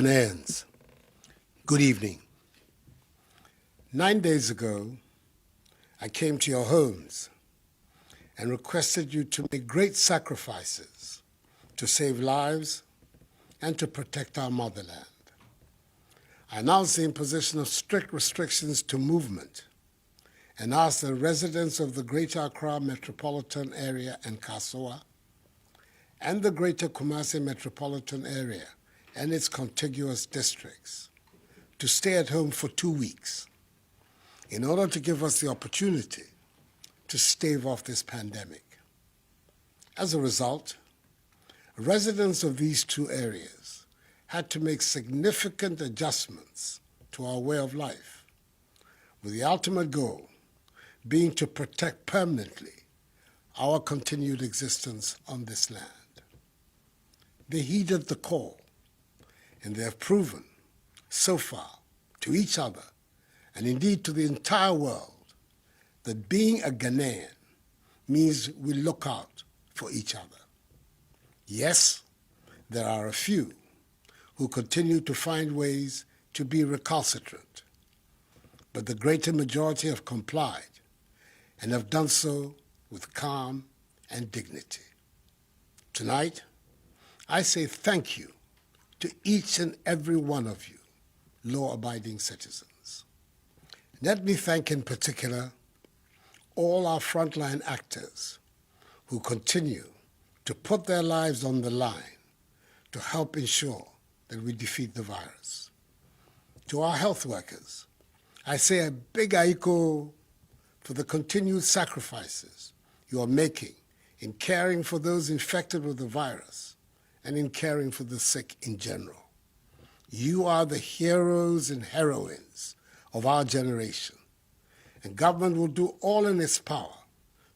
Ghanaians, good evening. 9 days ago, I came to your homes and requested you to make great sacrifices to save lives and to protect our motherland. I announced the imposition of strict restrictions to movement and asked the residents of the Greater Accra metropolitan area and Kasoa and the Greater Kumasi metropolitan area and its contiguous districts to stay at home for 2 weeks in order to give us the opportunity to stave off this pandemic. As a result, residents of these two areas had to make significant adjustments to our way of life, with the ultimate goal being to protect permanently our continued existence on this land. They heeded the call, and they have proven so far to each other and indeed to the entire world that being a Ghanaian means we look out for each other. Yes, there are a few who continue to find ways to be recalcitrant, but the greater majority have complied and have done so with calm and dignity. Tonight, I say thank you to each and every one of you, law-abiding citizens. Let me thank in particular all our frontline actors who continue to put their lives on the line to help ensure that we defeat the virus. To our health workers, I say a big aiko for the continued sacrifices you are making in caring for those infected with the virus and in caring for the sick in general. You are the heroes and heroines of our generation, and government will do all in its power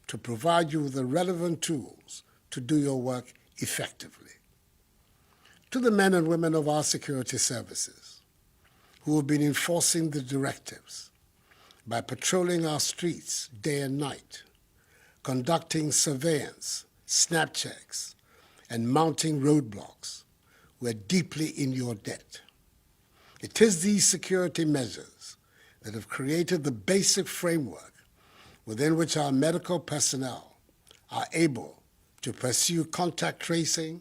to provide you with the relevant tools to do your work effectively. To the men and women of our security services who have been enforcing the directives by patrolling our streets day and night, conducting surveillance, snap checks, and mounting roadblocks, we're deeply in your debt. It is these security measures that have created the basic framework within which our medical personnel are able to pursue contact tracing,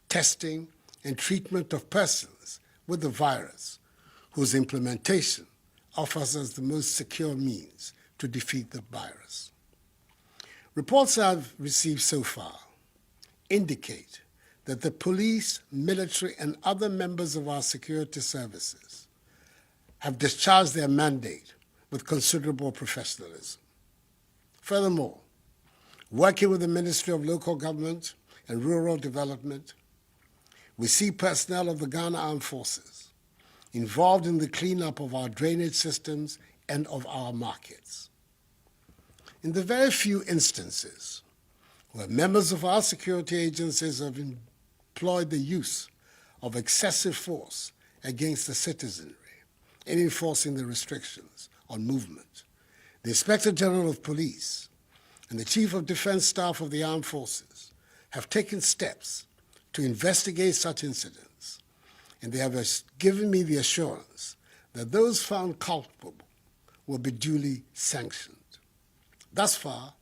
testing, and treatment of persons with the virus, whose implementation offers us the most secure means to defeat the virus. Reports I've received so far indicate that the police, military, and other members of our security services have discharged their mandate with considerable professionalism. Furthermore, working with the Ministry of Local Government and Rural Development, we see personnel of the Ghana Armed Forces involved in the cleanup of our drainage systems and of our markets. In the very few instances where members of our security agencies have employed the use of excessive force against the citizenry in enforcing the restrictions on movement, the Inspector General of Police and the Chief of Defense Staff of the Armed Forces have taken steps to investigate such incidents, and they have given me the assurance that those found culpable will be duly sanctioned. Thus far,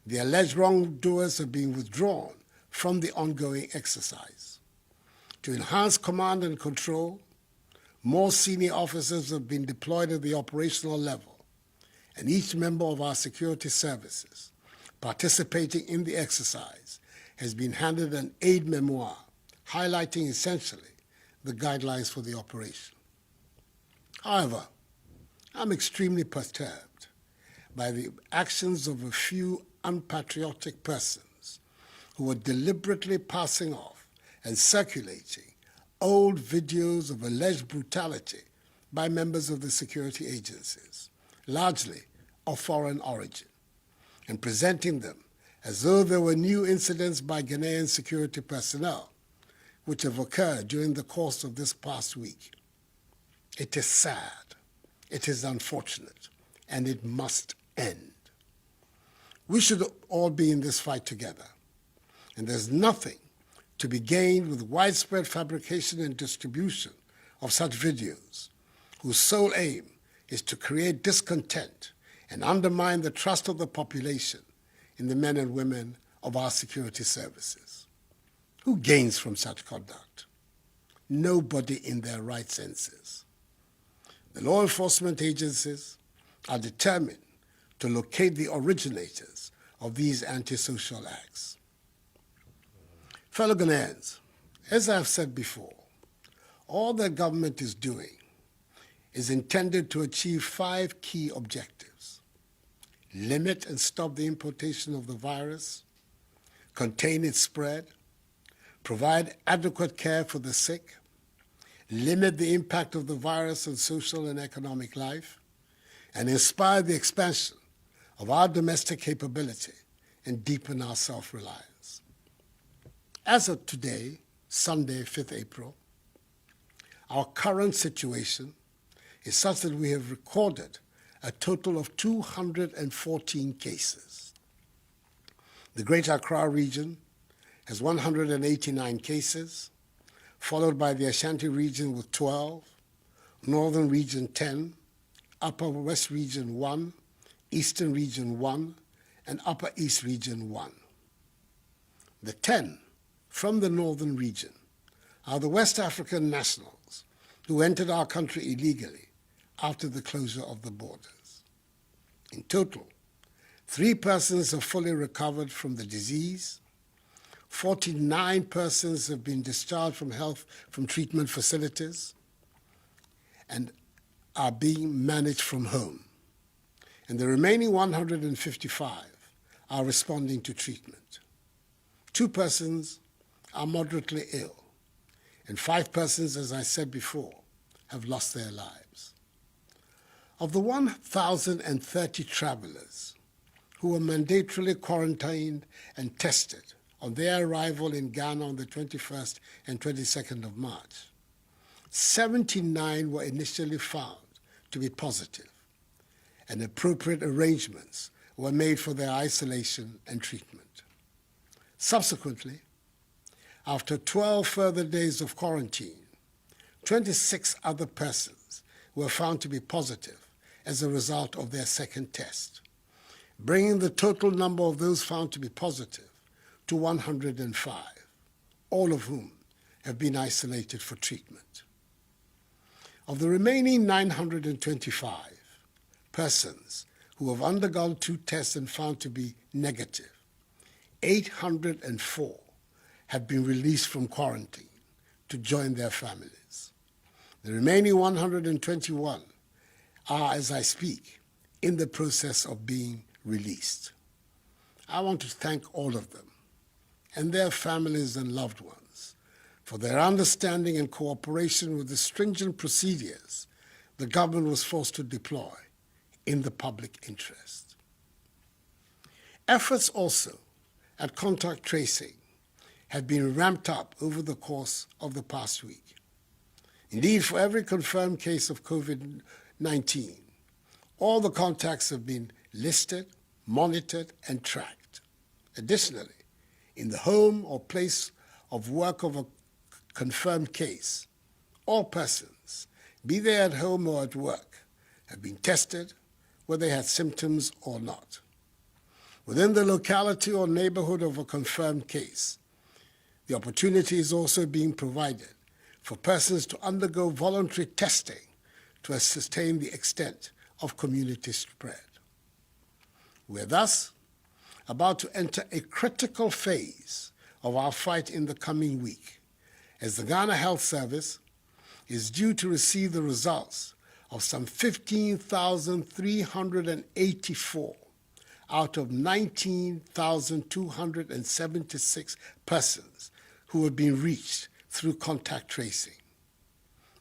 the alleged wrongdoers have been withdrawn from the ongoing exercise. To enhance command and control, more senior officers have been deployed at the operational level, and each member of our security services participating in the exercise has been handed an aid memoir highlighting essentially the guidelines for the operation. However, I'm extremely perturbed by the actions of a few unpatriotic persons who are deliberately passing off and circulating old videos of alleged brutality by members of the security agencies, largely of foreign origin, and presenting them as though there were new incidents by Ghanaian security personnel which have occurred during the course of this past week. It is sad, it is unfortunate, and it must end. We should all be in this fight together, and there's nothing to be gained with widespread fabrication and distribution of such videos whose sole aim is to create discontent and undermine the trust of the population in the men and women of our security services. Who gains from such conduct? Nobody in their right senses. The law enforcement agencies are determined to locate the originators of these antisocial acts. Fellow Ghanaians, as I've said before, all the government is doing is intended to achieve 5 key objectives: limit and stop the importation of the virus, contain its spread, provide adequate care for the sick, limit the impact of the virus on social and economic life, and inspire the expansion of our domestic capability and deepen our self-reliance. As of today, Sunday, 5th April, our current situation is such that we have recorded a total of 214 cases. The Greater Accra region has 189 cases, followed by the Ashanti region with 12, Northern region 10, Upper West region 1, Eastern region 1, and Upper East region 1. The 10 from the Northern region are the West African nationals who entered our country illegally after the closure of the borders. In total, 3 persons have fully recovered from the disease, 49 persons have been discharged from treatment facilities and are being managed from home, and the remaining 155 are responding to treatment. 2 persons are moderately ill, and 5 persons, as I said before, have lost their lives. Of the 1,030 travelers who were mandatorily quarantined and tested on their arrival in Ghana on the 21st and 22nd of March, 79 were initially found to be positive, and appropriate arrangements were made for their isolation and treatment. Subsequently, after 12 further days of quarantine, 26 other persons were found to be positive as a result of their second test, bringing the total number of those found to be positive to 105, all of whom have been isolated for treatment. Of the remaining 925 persons who have undergone 2 tests and found to be negative, 804 have been released from quarantine to join their families. The remaining 121 are, as I speak, in the process of being released. I want to thank all of them and their families and loved ones for their understanding and cooperation with the stringent procedures the government was forced to deploy in the public interest. Efforts also at contact tracing have been ramped up over the course of the past week. Indeed, for every confirmed case of COVID-19, all the contacts have been listed, monitored, and tracked. Additionally, in the home or place of work of a confirmed case, all persons, be they at home or at work, have been tested whether they had symptoms or not. Within the locality or neighborhood of a confirmed case, the opportunity is also being provided for persons to undergo voluntary testing to ascertain the extent of community spread. We're thus about to enter a critical phase of our fight in the coming week, as the Ghana Health Service is due to receive the results of some 15,384 out of 19,276 persons who have been reached through contact tracing.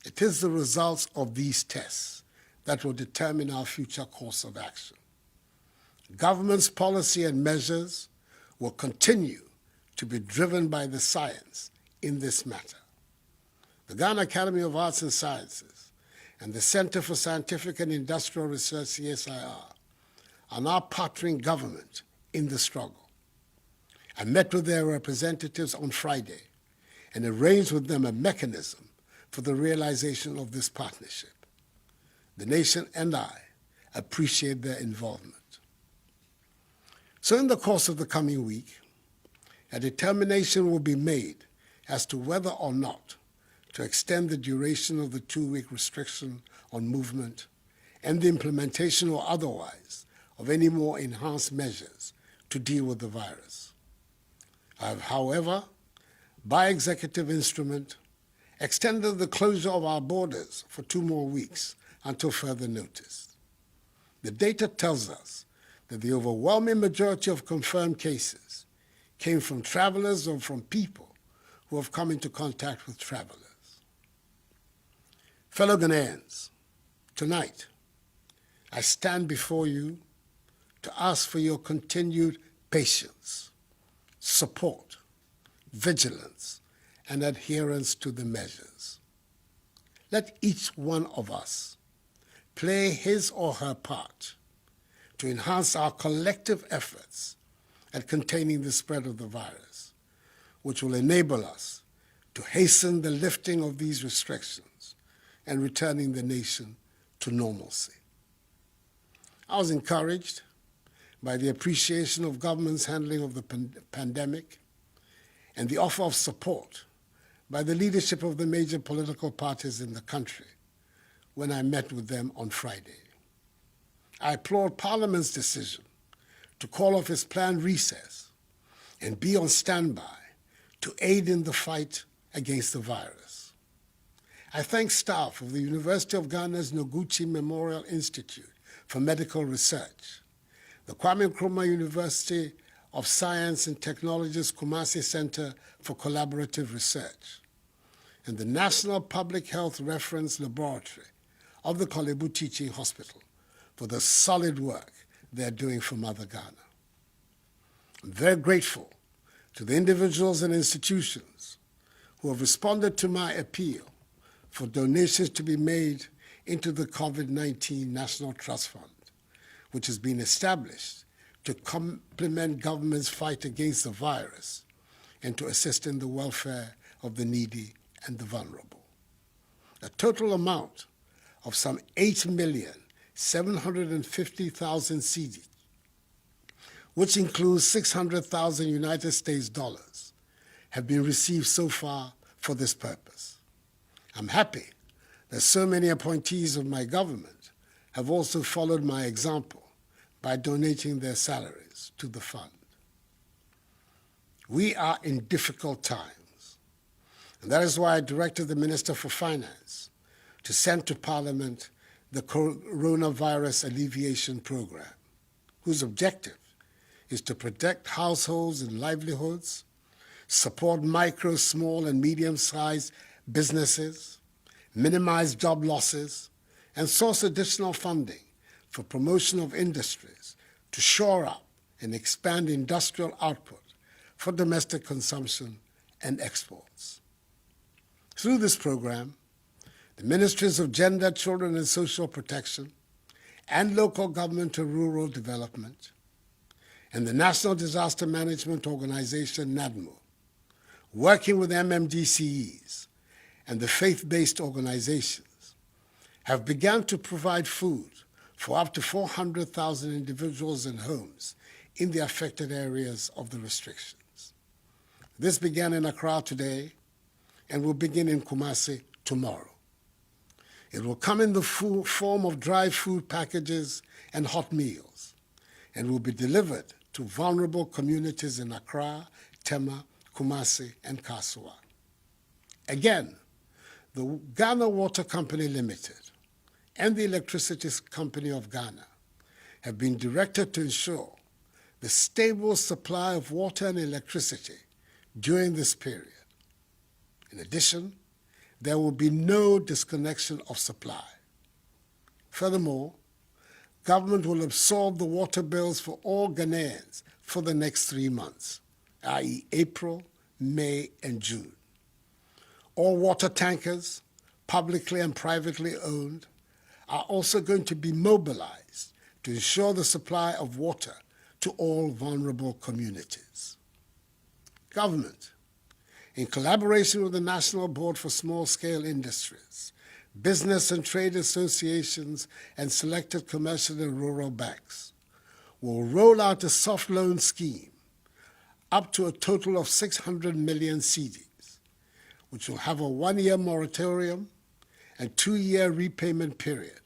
It is the results of these tests that will determine our future course of action. Government's policy and measures will continue to be driven by the science in this matter. The Ghana Academy of Arts and Sciences and the Center for Scientific and Industrial Research, CSIR, are now partnering government in the struggle. I met with their representatives on Friday and arranged with them a mechanism for the realization of this partnership. The nation and I appreciate their involvement. So in the course of the coming week, a determination will be made as to whether or not to extend the duration of the 2-week restriction on movement and the implementation or otherwise of any more enhanced measures to deal with the virus. I have, however, by executive instrument, extended the closure of our borders for 2 more weeks until further notice. The data tells us that the overwhelming majority of confirmed cases came from travelers or from people who have come into contact with travelers. Fellow Ghanaians, tonight I stand before you to ask for your continued patience, support, vigilance, and adherence to the measures. Let each one of us play his or her part to enhance our collective efforts at containing the spread of the virus, which will enable us to hasten the lifting of these restrictions and returning the nation to normalcy. I was encouraged by the appreciation of government's handling of the pandemic and the offer of support by the leadership of the major political parties in the country when I met with them on Friday. I applaud Parliament's decision to call off its planned recess and be on standby to aid in the fight against the virus. I thank staff of the University of Ghana's Noguchi Memorial Institute for Medical Research, the Kwame Nkrumah University of Science and Technology's Kumasi Center for Collaborative Research, and the National Public Health Reference Laboratory of the Kolebu Teaching Hospital for the solid work they're doing for Mother Ghana. I'm very grateful to the individuals and institutions who have responded to my appeal for donations to be made into the COVID-19 National Trust Fund, which has been established to complement government's fight against the virus and to assist in the welfare of the needy and the vulnerable. A total amount of some 8,750,000 cedi, which includes 600,000 United States dollars, have been received so far for this purpose. I'm happy that so many appointees of my government have also followed my example by donating their salaries to the fund. We are in difficult times, and that is why I directed the Minister for Finance to send to Parliament the Coronavirus Alleviation Program, whose objective is to protect households and livelihoods, support micro, small, and medium-sized businesses, minimize job losses, and source additional funding for promotion of industries to shore up and expand industrial output for domestic consumption and exports. Through this program, the Ministries of Gender, Children and Social Protection, and Local Government and Rural Development, and the National Disaster Management Organization, NADMO, working with MMDCEs and the faith-based organizations, have begun to provide food for up to 400,000 individuals and homes in the affected areas of the restrictions. This began in Accra today and will begin in Kumasi tomorrow. It will come in the form of dry food packages and hot meals, and will be delivered to vulnerable communities in Accra, Tema, Kumasi, and Kasua. Again, the Ghana Water Company Limited and the Electricity Company of Ghana have been directed to ensure the stable supply of water and electricity during this period. In addition, there will be no disconnection of supply. Furthermore, government will absorb the water bills for all Ghanaians for the next 3 months, i.e. April, May, and June. All water tankers, publicly and privately owned, are also going to be mobilized to ensure the supply of water to all vulnerable communities. Government in collaboration with the National Board for Small-Scale Industries, business and trade associations, and selected commercial and rural banks, will roll out a soft loan scheme up to a total of 600 million cedis, which will have a 1-year moratorium and 2-year repayment period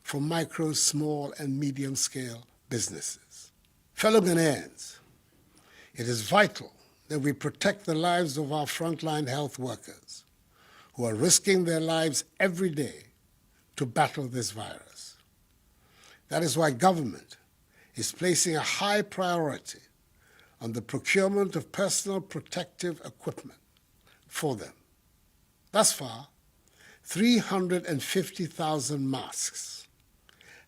for micro, small, and medium-scale businesses. Fellow Ghanaians, it is vital that we protect the lives of our frontline health workers who are risking their lives every day to battle this virus. That is why government is placing a high priority on the procurement of personal protective equipment for them. Thus far, 350,000 masks,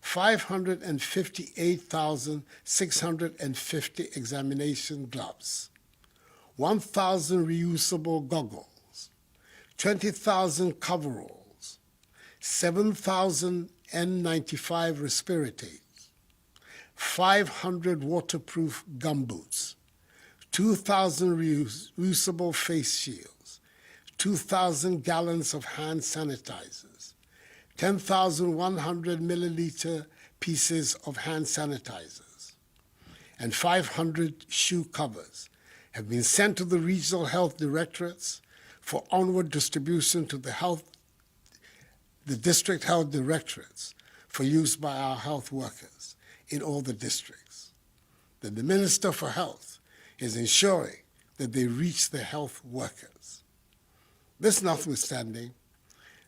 558,650 examination gloves, 1,000 reusable goggles, 20,000 coveralls, 7,000 N95 respirators, 500 waterproof gumboots, 2,000 reusable face shields, 2,000 gallons of hand sanitizers, 10,100 milliliter pieces of hand sanitizers, and 500 shoe covers have been sent to the regional health directorates for onward distribution to the district health directorates for use by our health workers in all the districts. That the Minister for Health is ensuring that they reach the health workers. This notwithstanding,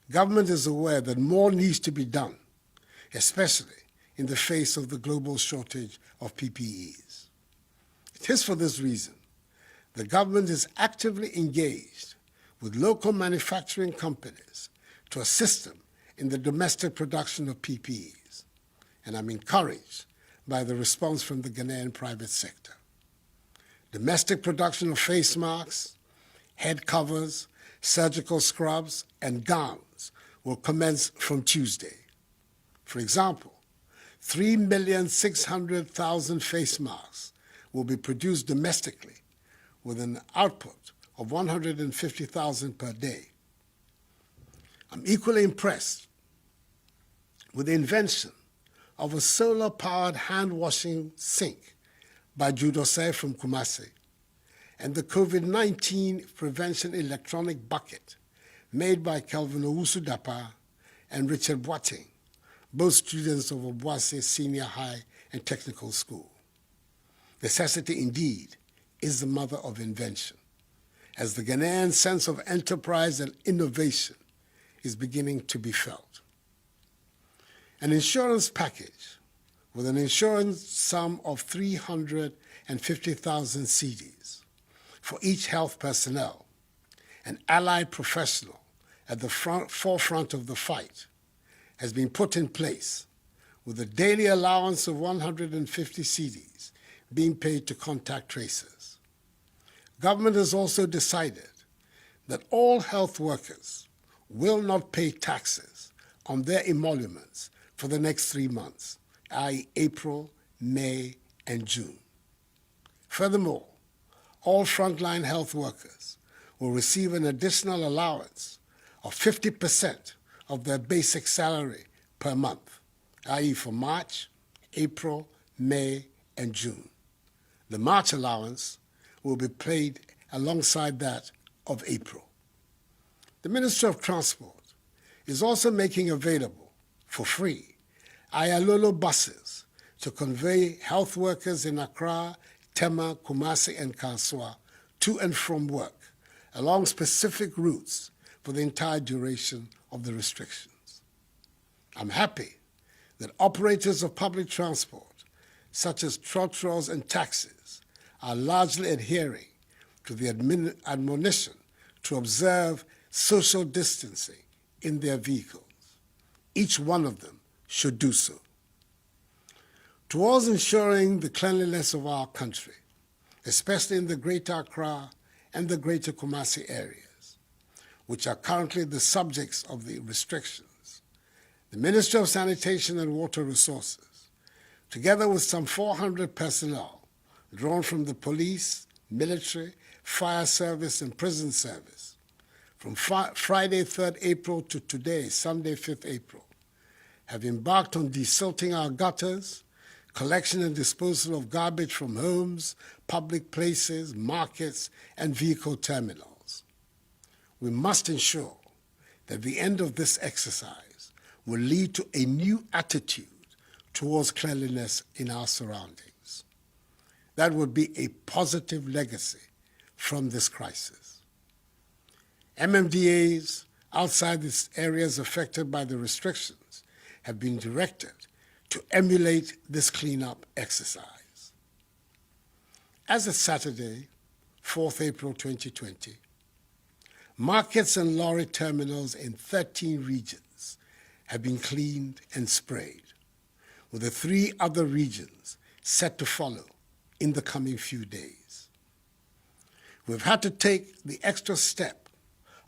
government is aware that more needs to be done, especially in the face of the global shortage of PPEs. It is for this reason the government is actively engaged with local manufacturing companies to assist them in the domestic production of PPEs, and I'm encouraged by the response from the Ghanaian private sector. Domestic production of face masks, head covers, surgical scrubs, and gowns will commence from Tuesday. For example, 3,600,000 face masks will be produced domestically with an output of 150,000 per day. I'm equally impressed with the invention of a solar-powered hand-washing sink by Judose from Kumasi, and the COVID-19 prevention electronic bucket made by Kelvin Owusu-Dapa and Richard Boating, both students of Obuasi Senior High and Technical School. Necessity, indeed, is the mother of invention, as the Ghanaian sense of enterprise and innovation is beginning to be felt. An insurance package with an insurance sum of 350,000 cedis for each health personnel and allied professional at the forefront of the fight has been put in place, with a daily allowance of 150 cedis being paid to contact tracers. Government has also decided that all health workers will not pay taxes on their emoluments for the next 3 months, i.e. April, May, and June. Furthermore, all frontline health workers will receive an additional allowance of 50% of their basic salary per month, i.e. for March, April, May, and June. The March allowance will be paid alongside that of April. The Ministry of Transport is also making available, for free, Ayalolo buses to convey health workers in Accra, Tema, Kumasi, and Kanswa to and from work along specific routes for the entire duration of the restrictions. I'm happy that operators of public transport, such as trotros and taxis, are largely adhering to the admonition to observe social distancing in their vehicles. Each one of them should do so. Towards ensuring the cleanliness of our country, especially in the Greater Accra and the Greater Kumasi areas, which are currently the subjects of the restrictions, the Ministry of Sanitation and Water Resources, together with some 400 personnel drawn from the police, military, fire service, and prison service, from Friday, 3rd April to today, Sunday, 5th April, have embarked on desilting our gutters, collection and disposal of garbage from homes, public places, markets, and vehicle terminals. We must ensure that the end of this exercise will lead to a new attitude towards cleanliness in our surroundings. That would be a positive legacy from this crisis. MMDAs outside the areas affected by the restrictions have been directed to emulate this cleanup exercise. As of Saturday, 4th April 2020, markets and lorry terminals in 13 regions have been cleaned and sprayed, with the 3 other regions set to follow in the coming few days. We've had to take the extra step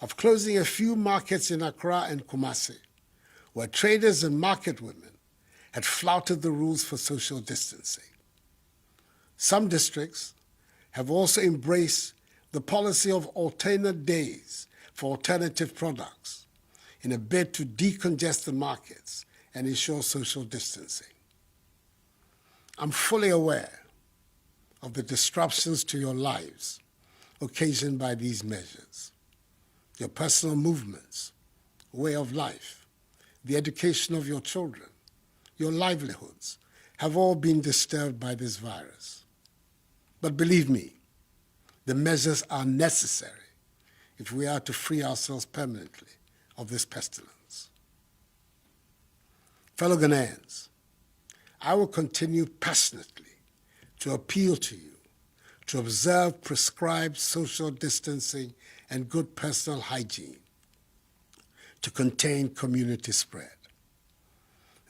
of closing a few markets in Accra and Kumasi, where traders and market women had flouted the rules for social distancing. Some districts have also embraced the policy of alternate days for alternative products in a bid to decongest the markets and ensure social distancing. I'm fully aware of the disruptions to your lives occasioned by these measures. Your personal movements, way of life, the education of your children, your livelihoods have all been disturbed by this virus. But believe me, the measures are necessary if we are to free ourselves permanently of this pestilence. Fellow Ghanaians, I will continue passionately to appeal to you to observe prescribed social distancing and good personal hygiene to contain community spread.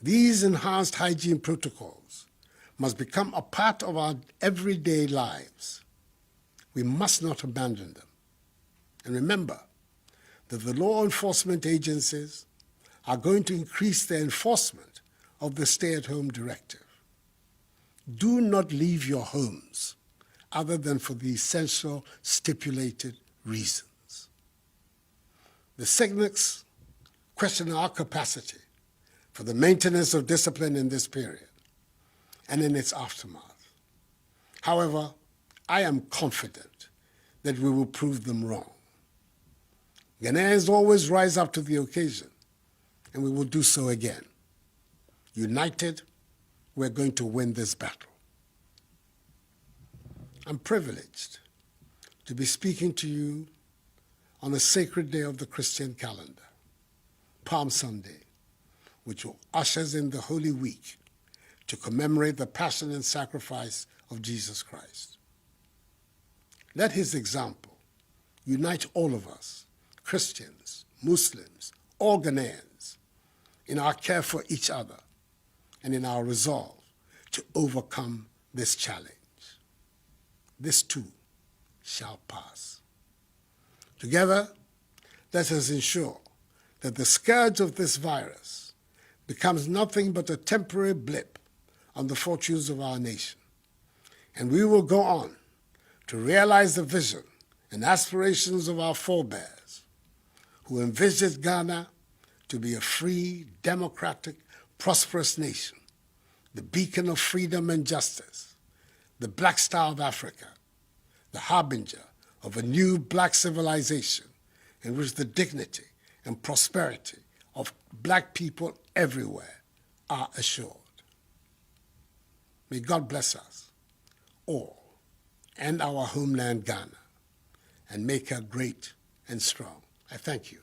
These enhanced hygiene protocols must become a part of our everyday lives. We must not abandon them. And remember that the law enforcement agencies are going to increase their enforcement of the stay-at-home directive. Do not leave your homes other than for the essential stipulated reasons. The cynics question our capacity for the maintenance of discipline in this period and in its aftermath. However, I am confident that we will prove them wrong. Ghanaians always rise up to the occasion, and we will do so again. United, we're going to win this battle. I'm privileged to be speaking to you on a sacred day of the Christian calendar, Palm Sunday, which ushers in the Holy Week to commemorate the passion and sacrifice of Jesus Christ. Let his example unite all of us, Christians, Muslims, all Ghanaians, in our care for each other and in our resolve to overcome this challenge. This too shall pass. Together, let us ensure that the scourge of this virus becomes nothing but a temporary blip on the fortunes of our nation. And we will go on to realize the vision and aspirations of our forebears who envisioned Ghana to be a free, democratic, prosperous nation, the beacon of freedom and justice, the Black Star of Africa, the harbinger of a new black civilization in which the dignity and prosperity of black people everywhere are assured. May God bless us all and our homeland Ghana and make her great and strong. I thank you.